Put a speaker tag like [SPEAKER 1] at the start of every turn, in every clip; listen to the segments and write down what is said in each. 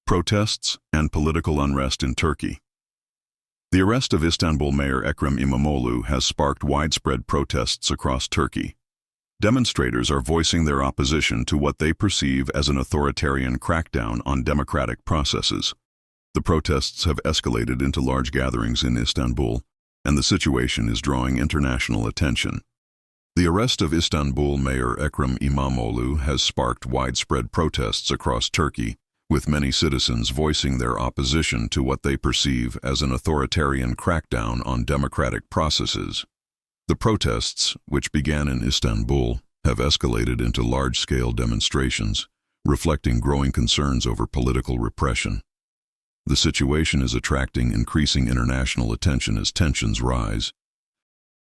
[SPEAKER 1] Protests and political unrest in Turkey. The arrest of Istanbul Mayor Ekrem İmamoğlu has sparked widespread protests across Turkey. Demonstrators are voicing their opposition to what they perceive as an authoritarian crackdown on democratic processes. The protests have escalated into large gatherings in Istanbul, and the situation is drawing international attention. The arrest of Istanbul Mayor Ekrem İmamoğlu has sparked widespread protests across Turkey, with many citizens voicing their opposition to what they perceive as an authoritarian crackdown on democratic processes. The protests, which began in Istanbul, have escalated into large-scale demonstrations, reflecting growing concerns over political repression. The situation is attracting increasing international attention as tensions rise.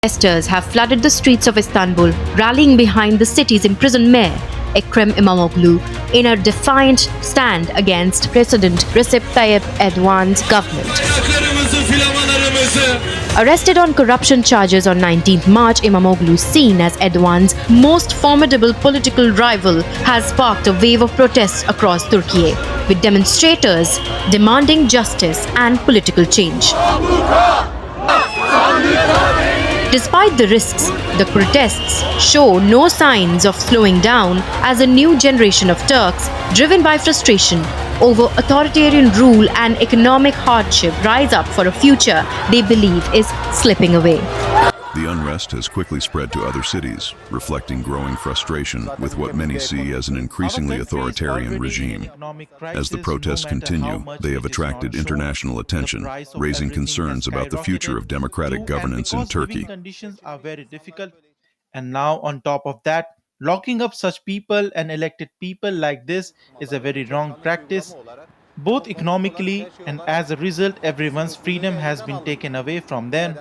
[SPEAKER 2] Protesters have flooded the streets of Istanbul, rallying behind the city's imprisoned mayor, Ekrem İmamoğlu, in a defiant stand against President Recep Tayyip Erdogan's government. Arrested on corruption charges on 19th March, İmamoğlu, seen as Erdogan's most formidable political rival, has sparked a wave of protests across Turkey, with demonstrators demanding justice and political change. Despite the risks, the protests show no signs of slowing down as a new generation of Turks, driven by frustration over authoritarian rule and economic hardship, rise up for a future they believe is slipping away.
[SPEAKER 1] The unrest has quickly spread to other cities, reflecting growing frustration with what many see as an increasingly authoritarian regime. As the protests continue, they have attracted international attention, raising concerns about the future of democratic governance in Turkey.
[SPEAKER 3] Conditions are very difficult, and now on top of that, locking up such people and elected people like this is a very wrong practice, both economically, and as a result everyone's freedom has been taken away from them.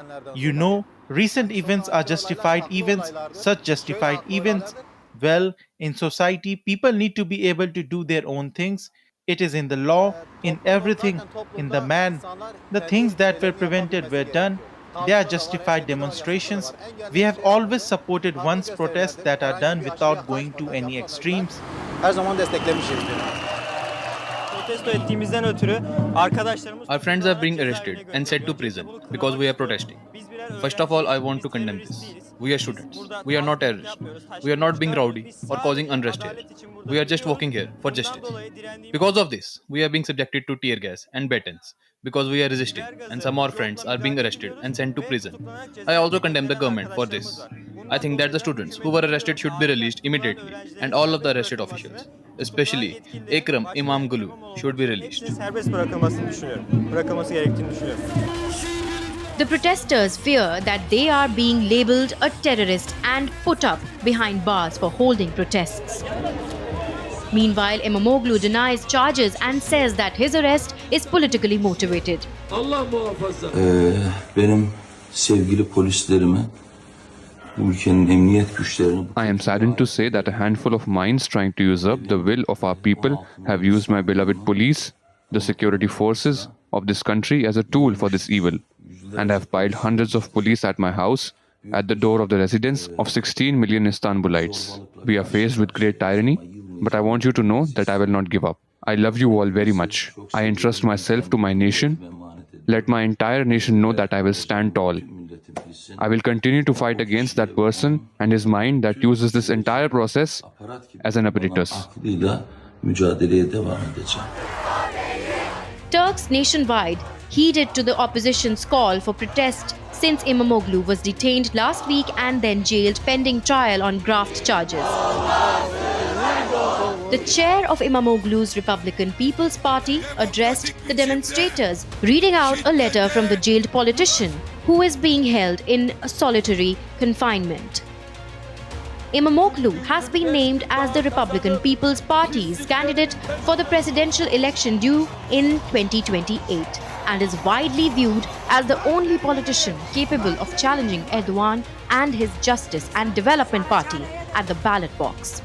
[SPEAKER 3] Recent events are justified events. Such justified events, well, in society people need to be able to do their own things. It is in the law, in everything, in the man. The things that were prevented were done. They are justified demonstrations. We have always supported one's protests that are done without going to any extremes.
[SPEAKER 4] Her zaman desteklemişizdir.
[SPEAKER 5] Our friends are being arrested and sent to prison because we are protesting. First of all, I want to condemn this. We are students. We are not terrorists. We are not being rowdy or causing unrest here. We are just walking here for justice. Because of this, we are being subjected to tear gas and batons because we are resisting, and some of our friends are being arrested and sent to prison. I also condemn the government for this. I think that the students who were arrested should be released immediately, and all of the arrested officials, especially Ekrem İmamoğlu, should be released.
[SPEAKER 2] The protesters fear that they are being labeled a terrorist and put up behind bars for holding protests. Meanwhile, İmamoğlu denies charges and says that his arrest is politically motivated.
[SPEAKER 6] Benim sevgili polislerime, bu ülkenin emniyet güçlerine...
[SPEAKER 7] I am saddened to say that a handful of minds trying to usurp the will of our people have used my beloved police, the security forces of this country, as a tool for this evil, and have piled hundreds of police at my house, at the door of the residence of 16 million Istanbulites. We are faced with great tyranny, but I want you to know that I will not give up. I love you all very much. I entrust myself to my nation. Let my entire nation know that I will stand tall. I will continue to fight against that person and his mind that uses this entire process as an apparatus.
[SPEAKER 2] Turks nationwide heeded to the opposition's call for protest since İmamoğlu was detained last week and then jailed pending trial on graft charges. The chair of İmamoğlu's Republican People's Party addressed the demonstrators, reading out a letter from the jailed politician who is being held in solitary confinement. İmamoğlu has been named as the Republican People's Party's candidate for the presidential election due in 2028 and is widely viewed as the only politician capable of challenging Erdogan and his Justice and Development Party at the ballot box.